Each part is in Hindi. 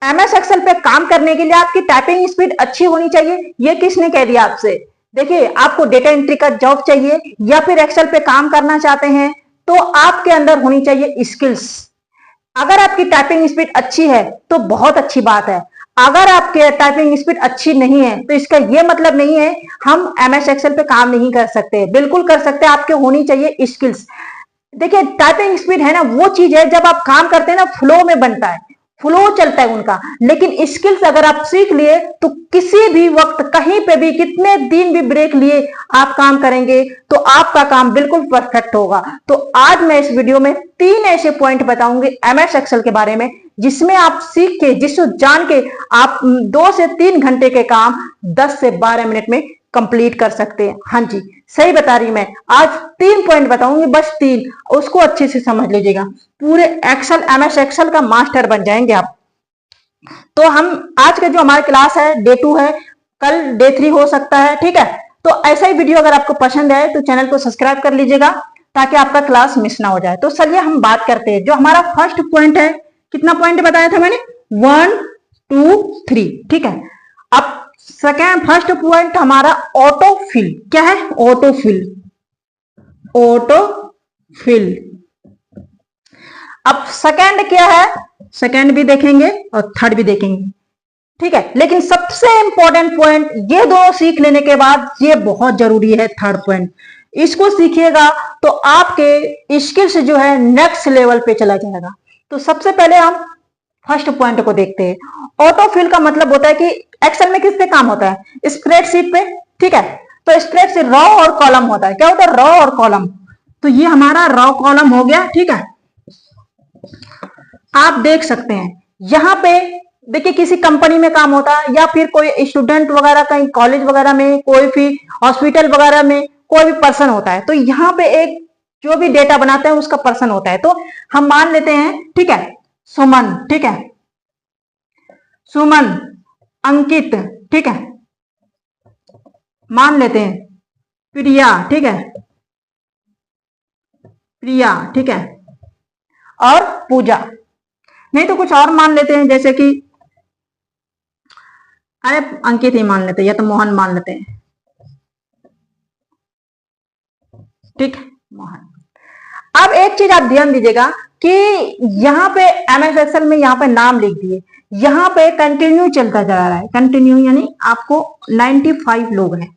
एमएस एक्सेल पे काम करने के लिए आपकी टाइपिंग स्पीड अच्छी होनी चाहिए। ये किसने कह दिया आपसे? देखिए, आपको डेटा एंट्री का जॉब चाहिए या फिर एक्सेल पे काम करना चाहते हैं तो आपके अंदर होनी चाहिए स्किल्स। अगर आपकी टाइपिंग स्पीड अच्छी है तो बहुत अच्छी बात है। अगर आपके टाइपिंग स्पीड अच्छी नहीं है तो इसका यह मतलब नहीं है हम एमएस एक्सेल पे काम नहीं कर सकते। बिल्कुल कर सकते हैं, आपके होनी चाहिए स्किल्स। देखिए, टाइपिंग स्पीड है ना वो चीज है, जब आप काम करते हैं ना फ्लो में बनता है, फ्लो चलता है उनका। लेकिन स्किल्स अगर आप सीख लिए तो किसी भी वक्त कहीं पे भी कितने दिन भी ब्रेक लिए आप काम करेंगे तो आपका काम बिल्कुल परफेक्ट होगा। तो आज मैं इस वीडियो में 3 ऐसे पॉइंट बताऊंगी एमएस एक्सेल के बारे में जिसमें आप सीख के, जिसको जान के आप 2 से 3 घंटे के काम 10 से 12 मिनट में कंप्लीट कर सकते हैं। हाँ जी, सही बता रही मैं। आज 3 पॉइंट बताऊंगी, बस 3, उसको अच्छे से समझ लीजिएगा। पूरे एक्सेल, एमएस एक्सेल का मास्टर बन जाएंगे आप। तो हम आज का जो हमारा क्लास है डे 2 है, कल डे 3 हो सकता है, ठीक है। तो ऐसा ही वीडियो अगर आपको पसंद आए तो चैनल को सब्सक्राइब कर लीजिएगा ताकि आपका क्लास मिस ना हो जाए। तो चलिए हम बात करते हैं। जो हमारा फर्स्ट पॉइंट है, कितना पॉइंट बताया था मैंने? 1 2 3, ठीक है। अब सेकेंड, फर्स्ट पॉइंट हमारा ऑटो फिल। क्या है? Auto fill. Auto fill. अब सेकेंड क्या है? सेकेंड भी देखेंगे और थर्ड भी देखेंगे, ठीक है। लेकिन सबसे इंपॉर्टेंट पॉइंट, ये दो सीख लेने के बाद ये बहुत जरूरी है, थर्ड पॉइंट। इसको सीखिएगा तो आपके स्किल्स जो है नेक्स्ट लेवल पे चला जाएगा। तो सबसे पहले हम फर्स्ट पॉइंट को देखते हैं। ऑटो फिल का मतलब होता है कि एक्सेल में किस पे काम होता है? स्प्रेडशीट पे, ठीक है। तो स्प्रेडशीट रॉ और कॉलम होता है। क्या होता है? रॉ और कॉलम। तो ये हमारा रॉ कॉलम हो गया, ठीक है। आप देख सकते हैं यहां पे, देखिए किसी कंपनी में काम होता है या फिर कोई स्टूडेंट वगैरह कहीं कॉलेज वगैरह में, कोई भी हॉस्पिटल वगैरह में कोई भी पर्सन होता है तो यहाँ पे एक जो भी डेटा बनाते हैं उसका पर्सन होता है। तो हम मान लेते हैं, ठीक है, सुमन, ठीक है, सुमन, अंकित, ठीक है, मान लेते हैं प्रिया, ठीक है, प्रिया, ठीक है, और पूजा। नहीं तो कुछ और मान लेते हैं, जैसे कि अरे अंकित ही मान लेते हैं या तो मोहन मान लेते हैं, ठीक, मोहन। अब एक चीज आप ध्यान दीजिएगा कि यहाँ पे एमएस एक्सेल में यहाँ पे नाम लिख दिए, यहाँ पे कंटिन्यू चलता जा रहा है। कंटिन्यू यानी आपको 95 लोग हैं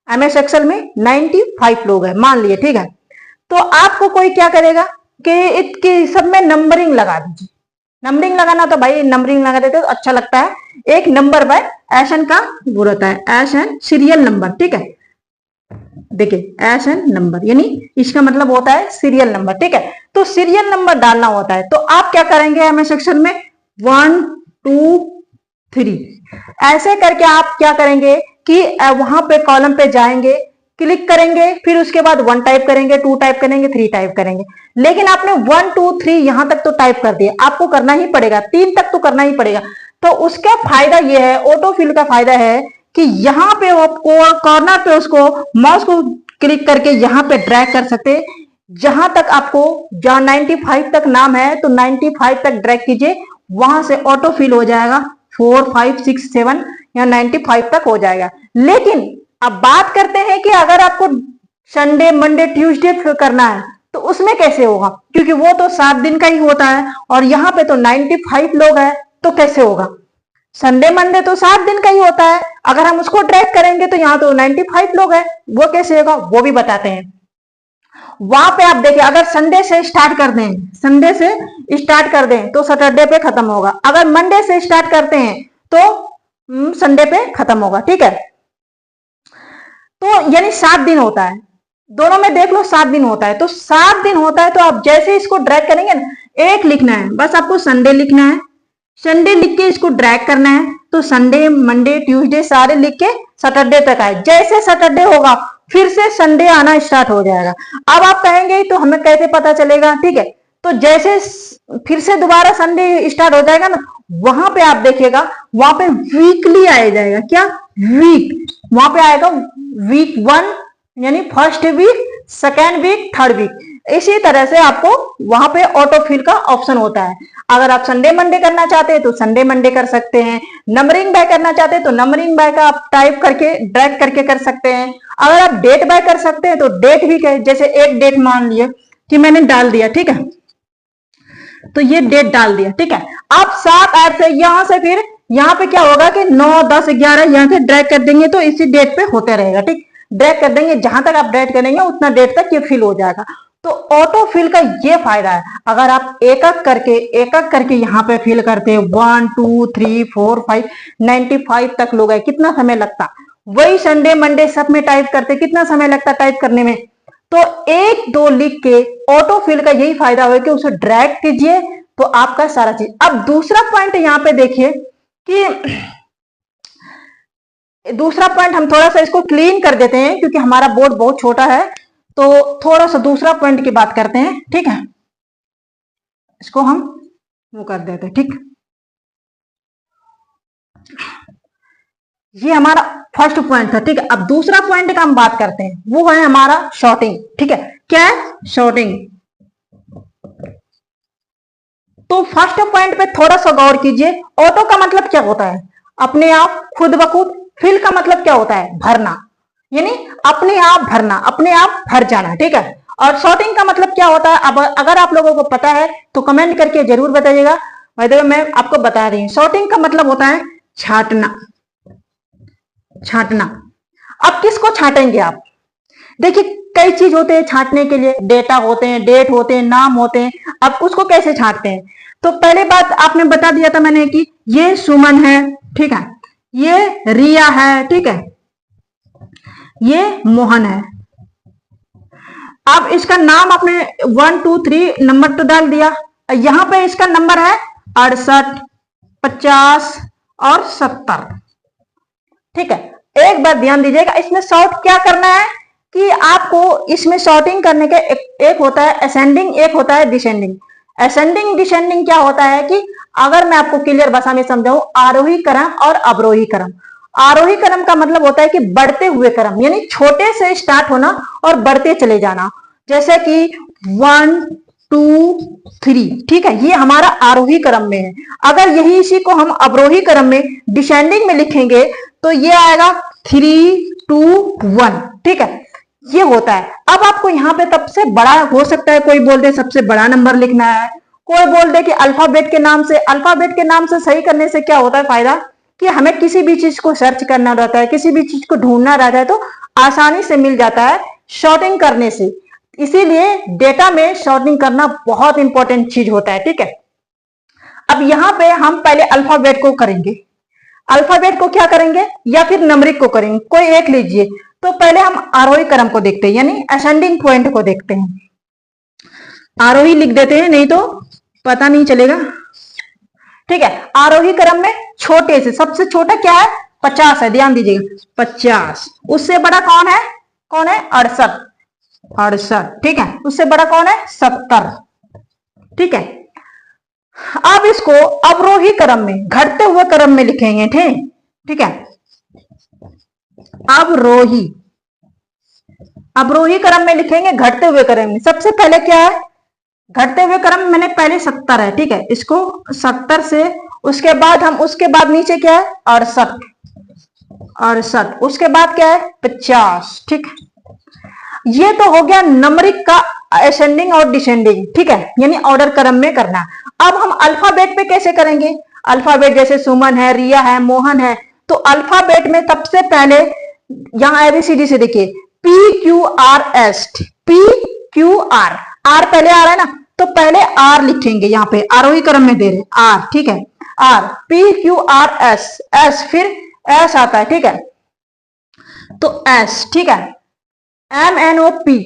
एमएस एक्सेल में, 95 लोग हैं मान लिए, ठीक है। तो आपको कोई क्या करेगा कि इसके सब में नंबरिंग लगा दीजिए। नंबरिंग लगाना तो भाई नंबरिंग लगा देते तो अच्छा लगता है। एक नंबर बाय एसएन का वो रहता है, एसएन सीरियल नंबर, ठीक है। देखिए एसएन नंबर यानी इसका मतलब होता है सीरियल नंबर, ठीक है। तो सीरियल नंबर डालना होता है। तो आप क्या करेंगे एमएस एक्सेल में 1 2 3 ऐसे करके आप क्या करेंगे कि वहां पे कॉलम पे जाएंगे, क्लिक करेंगे, फिर उसके बाद 1 टाइप करेंगे, 2 टाइप करेंगे, 3 टाइप करेंगे। लेकिन आपने 1 2 3 यहां तक तो टाइप कर दिया, आपको करना ही पड़ेगा 3 तक तो करना ही पड़ेगा। तो उसका फायदा यह है, ऑटो फिल का फायदा है कि यहाँ पे आपको कॉर्नर पे उसको माउस को क्लिक करके यहाँ पे ड्रैग कर सकते। जहां तक आपको, जहां 95 तक नाम है तो 95 तक ड्रैग कीजिए, वहां से ऑटो फिल हो जाएगा। 4 5 6 7 या 95 तक हो जाएगा। लेकिन अब बात करते हैं कि अगर आपको संडे मंडे ट्यूसडे करना है तो उसमें कैसे होगा, क्योंकि वो तो 7 दिन का ही होता है और यहाँ पे तो 95 लोग हैं, तो कैसे होगा? संडे मंडे तो 7 दिन का ही होता है, अगर हम उसको ट्रैक करेंगे तो यहाँ तो 95 लोग हैं, वो कैसे होगा वो भी बताते हैं। वहां पे आप देखिए, अगर संडे से स्टार्ट कर दें, संडे से स्टार्ट कर दें तो सैटरडे पे खत्म होगा। अगर मंडे से स्टार्ट करते हैं तो संडे पे खत्म होगा, ठीक है। तो यानी 7 दिन होता है, दोनों में देख लो 7 दिन होता है। तो 7 दिन होता है तो आप जैसे इसको ड्रैग करेंगे ना, एक लिखना है, बस आपको संडे लिखना है, संडे लिख के इसको ड्रैग करना है। तो संडे मंडे ट्यूसडे सारे लिख के सैटरडे तक आए। जैसे सैटरडे होगा फिर से संडे आना स्टार्ट हो जाएगा। अब आप कहेंगे तो हमें कैसे पता चलेगा, ठीक है। तो जैसे फिर से दोबारा संडे स्टार्ट हो जाएगा ना, वहां पे आप देखिएगा वहां पे वीकली आ जाएगा। क्या? वीक। वहां पे आएगा वीक 1 यानी first week, second week, third week, इसी तरह से आपको वहां पे ऑटो फिल का ऑप्शन होता है। अगर आप संडे मंडे करना चाहते हैं तो संडे मंडे कर सकते हैं, नंबरिंग बाय करना चाहते हैं तो नंबरिंग बाय का आप टाइप करके ड्रैग करके कर सकते हैं। अगर आप डेट बाय कर सकते हैं तो डेट भी जैसे एक डेट मान लिए कि मैंने डाल दिया, ठीक है, तो ये डेट डाल दिया, ठीक है। आप 7 8 से यहां से फिर यहाँ पे क्या होगा कि 9 10 11 यहाँ से ड्रैग कर देंगे तो इसी डेट पे होते रहेगा, ठीक। ड्रैग कर देंगे, जहां तक आप ड्रैग करेंगे उतना डेट तक ये फिल हो जाएगा। तो ऑटो फिल का ये फायदा है। अगर आप एक एक करके यहाँ पे फिल करते हैं 1 2 3 4 5 95 तक लोग है, कितना समय लगता। वही संडे मंडे सब में टाइप करते कितना समय लगता टाइप करने में। तो 1 2 लिख के ऑटो फिल का यही फायदा है कि उसे ड्रैग कीजिए तो आपका सारा चीज। अब दूसरा पॉइंट यहाँ पे देखिए कि दूसरा पॉइंट हम थोड़ा सा इसको क्लीन कर देते हैं क्योंकि हमारा बोर्ड बहुत छोटा है, तो थोड़ा सा दूसरा पॉइंट की बात करते हैं, ठीक है। इसको हम वो कर देते हैं, ठीक। ये हमारा फर्स्ट पॉइंट था, ठीक है। अब दूसरा पॉइंट का हम बात करते हैं, वो है हमारा शॉर्टिंग, ठीक है। क्या है? शॉर्टिंग। तो फर्स्ट पॉइंट पे थोड़ा सा गौर कीजिए। ऑटो का मतलब क्या होता है? अपने आप, खुद ब खुद। फिल का मतलब क्या होता है? भरना, यानी अपने आप भरना, अपने आप भर जाना, ठीक है। और शॉर्टिंग का मतलब क्या होता है? अब अगर आप लोगों को पता है तो कमेंट करके जरूर बताइएगा। मैं आपको बता रही हूं, शॉर्टिंग का मतलब होता है छांटना, छांटना। अब किसको छांटेंगे आप? देखिए कई चीज होते हैं छांटने के लिए, डेटा होते हैं, डेट होते हैं, नाम होते हैं। अब उसको कैसे छांटते हैं? तो पहले बात आपने बता दिया था मैंने कि ये सुमन है, ठीक है, ये रिया है, ठीक है, ये मोहन है। अब इसका नाम आपने 1 2 3 नंबर तो डाल दिया। यहां पे इसका नंबर है 68 50 और 70, ठीक है। एक बात ध्यान दीजिएगा, इसमें सॉर्ट क्या करना है कि आपको इसमें सॉर्टिंग करने के एक होता है असेंडिंग, एक होता है डिसेंडिंग। असेंडिंग डिसेंडिंग क्या होता है कि अगर मैं आपको क्लियर भाषा में समझाऊं, आरोही क्रम और अवरोही क्रम। आरोही क्रम का मतलब होता है कि बढ़ते हुए क्रम, यानी छोटे से स्टार्ट होना और बढ़ते चले जाना। जैसे कि 1 2 3, ठीक है, ये हमारा आरोही क्रम में है। अगर यही इसी को हम अवरोही क्रम में डिसेंडिंग में लिखेंगे तो ये आएगा 3 2 1, ठीक है, ये होता है। अब आपको यहाँ पे सबसे बड़ा हो सकता है, कोई बोल दे सबसे बड़ा नंबर लिखना है, कोई बोल दे कि अल्फाबेट के नाम से। अल्फाबेट के नाम से सही करने से क्या होता है फायदा कि हमें किसी भी चीज को सर्च करना रहता है, किसी भी चीज को ढूंढना रहता है तो आसानी से मिल जाता है शॉर्टिंग करने से। इसीलिए डेटा में शॉर्टिंग करना बहुत इंपॉर्टेंट चीज होता है, ठीक है। अब यहाँ पे हम पहले अल्फाबेट को करेंगे। अल्फाबेट को क्या करेंगे या फिर नंबरिक को करेंगे, कोई एक लीजिए। तो पहले हम आरोही क्रम को देखते हैं, यानी असेंडिंग पॉइंट को देखते हैं। आरोही लिख देते हैं, नहीं तो पता नहीं चलेगा, ठीक है। आरोही क्रम में छोटे से सबसे छोटा क्या है? 50 है, ध्यान दीजिएगा 50। उससे बड़ा कौन है? कौन है? 68, 68, ठीक है। उससे बड़ा कौन है? 70, ठीक है। अब इसको अवरोही क्रम में, घटते हुए क्रम में लिखेंगे, ठीक है। अवरोही, अवरोही क्रम में लिखेंगे, घटते हुए क्रम में। सबसे पहले क्या है? घटते हुए क्रम में मैंने पहले 70 है, ठीक है, इसको 70 से, उसके बाद हम, उसके बाद नीचे क्या है? 68, 68, उसके बाद क्या है? 50, ठीक है। ये तो हो गया नंबरिक का असेंडिंग और डिसेंडिंग, ठीक है, यानी ऑर्डर क्रम में करना। अब हम अल्फाबेट पे कैसे करेंगे? अल्फाबेट जैसे सुमन है, रिया है, मोहन है, तो अल्फाबेट में सबसे पहले यहां एबीसीडी से देखिए PQRS, PQR, आर पहले आ रहा है ना, तो पहले आर लिखेंगे। यहाँ पे आरोही क्रम में दे रहे आर, ठीक है, आर PQRS, एस, फिर एस आता है, ठीक है, तो एस, ठीक है, MNOP,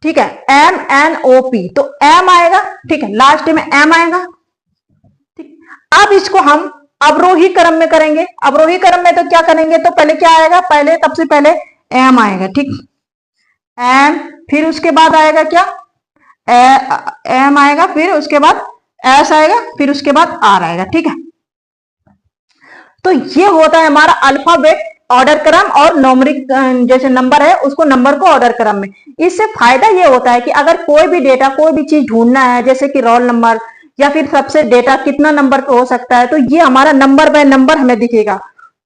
ठीक है, MNOP, तो एम आएगा, ठीक है, लास्ट में एम आएगा, ठीक। अब इसको हम अवरोही क्रम में करेंगे। अवरोही क्रम में तो क्या करेंगे? तो पहले क्या आएगा? पहले सबसे पहले एम आएगा, ठीक, एम, फिर उसके बाद आएगा क्या? एम आएगा, फिर उसके बाद एस आएगा, फिर उसके बाद आर आएगा, ठीक है। तो ये होता है हमारा अल्फाबेट ऑर्डर क्रम और न्यूमेरिक जैसे नंबर है उसको नंबर को ऑर्डर क्रम में। इससे फायदा ये होता है कि अगर कोई भी डेटा कोई भी चीज ढूंढना है जैसे कि रोल नंबर या फिर सबसे डेटा कितना नंबर पे हो सकता है तो ये हमारा नंबर बाय नंबर हमें दिखेगा।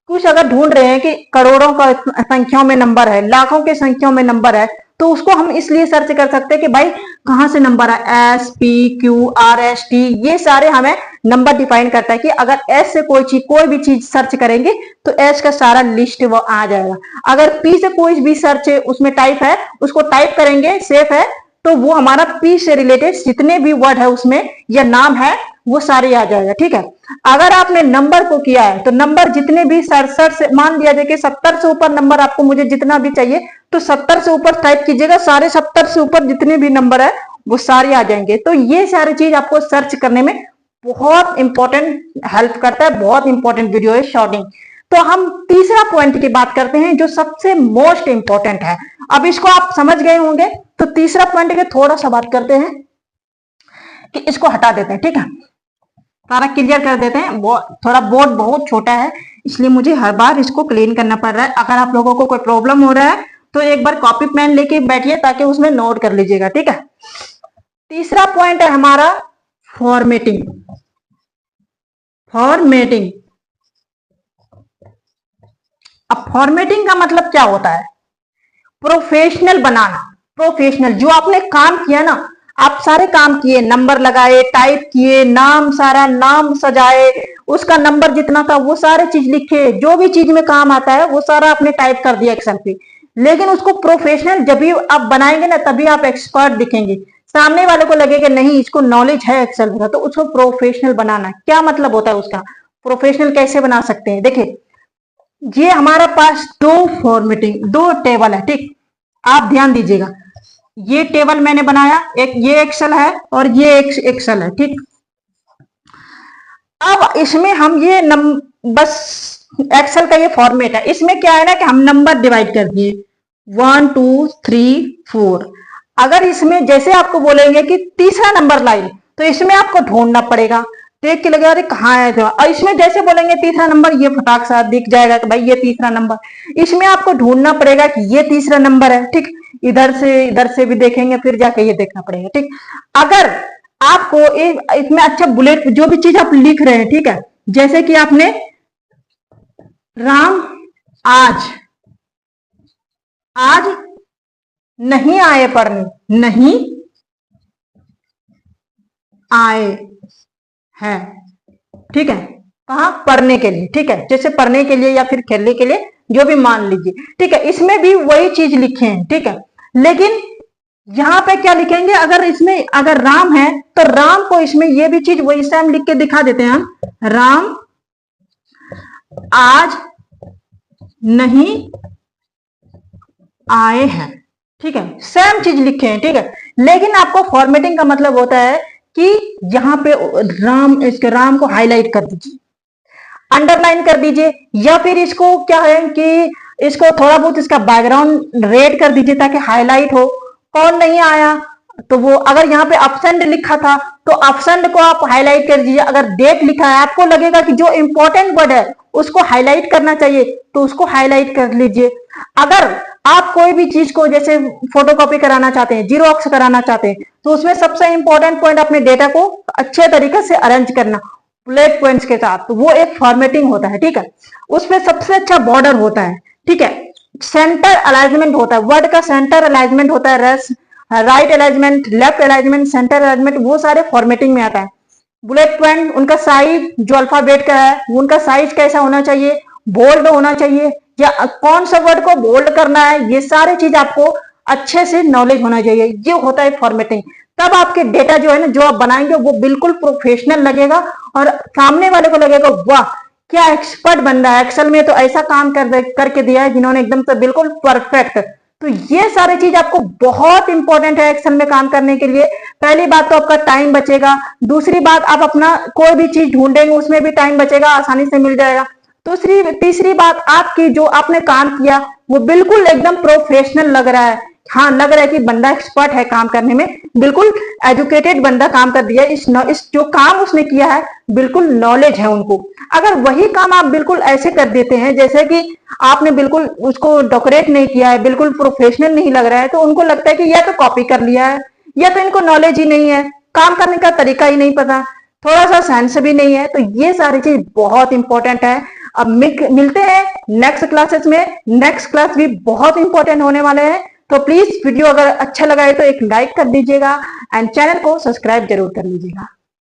कुछ अगर ढूंढ रहे हैं कि करोड़ों का संख्याओं में नंबर है, लाखों की संख्याओं में नंबर है, तो उसको हम इसलिए सर्च कर सकते हैं कि भाई कहां से नंबर है, S P Q R S T, ये सारे हमें नंबर डिफाइन करता है कि अगर एस से कोई भी चीज सर्च करेंगे तो एस का सारा लिस्ट वो आ जाएगा। अगर पी से कोई भी सर्च उसमें टाइप है उसको टाइप करेंगे सेफ है तो वो हमारा पी से रिलेटेड जितने भी वर्ड है उसमें या नाम है वो सारे आ जाएगा। ठीक है, अगर आपने नंबर को किया है तो नंबर जितने भी 67 से मान लिया जाए कि 70 से ऊपर नंबर आपको मुझे जितना भी चाहिए तो 70 से ऊपर टाइप कीजिएगा, सारे 70 से ऊपर जितने भी नंबर है वो सारे आ जाएंगे। तो ये सारी चीज आपको सर्च करने में बहुत इंपॉर्टेंट हेल्प करता है, बहुत इंपॉर्टेंट वीडियो है शॉर्टिंग। तो हम तीसरा पॉइंट की बात करते हैं जो सबसे मोस्ट इंपॉर्टेंट है। अब इसको आप समझ गए होंगे तो तीसरा पॉइंट के थोड़ा सा बात करते हैं कि इसको हटा देते हैं। ठीक है, सारा क्लियर कर देते हैं। थोड़ा बोर्ड बहुत छोटा है इसलिए मुझे हर बार इसको क्लीन करना पड़ रहा है। अगर आप लोगों को कोई प्रॉब्लम हो रहा है तो एक बार कॉपी पेन लेके बैठिए ताकि उसमें नोट कर लीजिएगा। ठीक है, तीसरा पॉइंट है हमारा फॉर्मेटिंग। फॉर्मेटिंग, अब फॉर्मेटिंग का मतलब क्या होता है? प्रोफेशनल बनाना। प्रोफेशनल, जो आपने काम किया ना, आप सारे काम किए, नंबर लगाए, टाइप किए, नाम सारा नाम सजाए, उसका नंबर जितना था वो सारे चीज लिखे, जो भी चीज में काम आता है वो सारा आपने टाइप कर दिया एक्सेल पे। लेकिन उसको प्रोफेशनल जब भी आप बनाएंगे ना तभी आप एक्सपर्ट दिखेंगे, सामने वाले को लगेगा नहीं इसको नॉलेज है एक्सेल का। तो उसको प्रोफेशनल बनाना क्या मतलब होता है उसका, प्रोफेशनल कैसे बना सकते हैं? देखिए, ये हमारा पास दो टेबल है। ठीक, आप ध्यान दीजिएगा, ये टेबल मैंने बनाया, एक ये एक्सेल है और ये एक्सेल है। ठीक, अब इसमें हम ये बस एक्सेल का ये फॉर्मेट है, इसमें क्या है ना कि हम नंबर डिवाइड कर दिए 1 2 3 4। अगर इसमें जैसे आपको बोलेंगे कि तीसरा नंबर लाइन तो इसमें आपको ढूंढना पड़ेगा, देख के लगेगा अरे कहाँ है तो। और इसमें जैसे बोलेंगे तीसरा नंबर, ये फटाक सा दिख जाएगा कि भाई ये तीसरा नंबर। इसमें आपको ढूंढना पड़ेगा कि ये तीसरा नंबर है। ठीक, इधर से भी देखेंगे फिर जाके ये देखना पड़ेगा। ठीक, अगर आपको इसमें अच्छा बुलेट जो भी चीज आप लिख रहे हैं, ठीक है, जैसे कि आपने राम आज नहीं आए पढ़ने, नहीं आए हैं। ठीक है, कहा पढ़ने के लिए। ठीक है, जैसे पढ़ने के लिए या फिर खेलने के लिए जो भी मान लीजिए। ठीक है, इसमें भी वही चीज लिखे हैं। ठीक है, लेकिन यहां पे क्या लिखेंगे, अगर इसमें अगर राम है तो राम को इसमें ये भी चीज वही सेम लिख के दिखा देते हैं हम, राम आज नहीं आए हैं। ठीक है, सेम चीज लिखे हैं। ठीक है, लेकिन आपको फॉर्मेटिंग का मतलब होता है कि यहां पे इसके राम को हाईलाइट कर दीजिए, अंडरलाइन कर दीजिए, या फिर इसको क्या है कि इसको थोड़ा बहुत इसका बैकग्राउंड रेड कर दीजिए ताकि हाईलाइट हो। कौन नहीं आया तो वो, अगर यहाँ पे अपसेंट लिखा था तो अपसेंट को आप हाईलाइट कर दीजिए। अगर डेट लिखा है, आपको लगेगा कि जो इंपॉर्टेंट वर्ड है उसको हाईलाइट करना चाहिए तो उसको हाईलाइट कर लीजिए। अगर आप कोई भी चीज को जैसे फोटोकॉपी कराना चाहते हैं, जीरोक्स कराना चाहते हैं, तो उसमें सबसे इंपॉर्टेंट पॉइंट अपने डेटा को अच्छे तरीके से अरेंज करना बुलेट पॉइंट्स के साथ, तो वो एक फॉर्मेटिंग होता है। ठीक है, उसमें सबसे अच्छा बॉर्डर होता है। ठीक है, सेंटर अलाइनमेंट होता है, वर्ड का सेंटर अलाइनमेंट होता है, right alignment, left alignment, centre alignment, वो सारे फॉर्मेटिंग में आता है। बुलेट पॉइंट, उनका साइज जो अल्फाबेट का है उनका साइज कैसा होना चाहिए, बोल्ड होना चाहिए या कौन सा वर्ड को बोल्ड करना है, ये सारी चीज आपको अच्छे से नॉलेज होना चाहिए। ये होता है फॉर्मेटिंग। तब आपके डेटा जो है ना जो आप बनाएंगे वो बिल्कुल प्रोफेशनल लगेगा और सामने वाले को लगेगा वाह क्या एक्सपर्ट बन रहा है, एक्सेल में तो ऐसा काम करके दिया है जिन्होंने एकदम से बिल्कुल परफेक्ट। तो ये सारी चीज आपको बहुत इंपॉर्टेंट है एक्सेल में काम करने के लिए। पहली बात तो आपका टाइम बचेगा, दूसरी बात आप अपना कोई भी चीज ढूंढेंगे उसमें भी टाइम बचेगा, आसानी से मिल जाएगा। तीसरी बात आपकी जो आपने काम किया वो बिल्कुल एकदम प्रोफेशनल लग रहा है हाँ लग रहा है कि बंदा एक्सपर्ट है काम करने में, बिल्कुल एजुकेटेड बंदा काम कर दिया, इस जो काम उसने किया है बिल्कुल नॉलेज है उनको। अगर वही काम आप बिल्कुल ऐसे कर देते हैं जैसे कि आपने बिल्कुल उसको डेकोरेट नहीं किया है, बिल्कुल प्रोफेशनल नहीं लग रहा है, तो उनको लगता है कि या तो कॉपी कर लिया है या तो इनको नॉलेज ही नहीं है, काम करने का तरीका ही नहीं पता, थोड़ा सा सेंस भी नहीं है। तो ये सारी चीज बहुत इंपॉर्टेंट है। अब मिलते हैं नेक्स्ट क्लासेस में, नेक्स्ट क्लास भी बहुत इंपॉर्टेंट होने वाले हैं। तो प्लीज वीडियो अगर अच्छा लगा है तो एक लाइक कर दीजिएगा एंड चैनल को सब्सक्राइब जरूर कर लीजिएगा।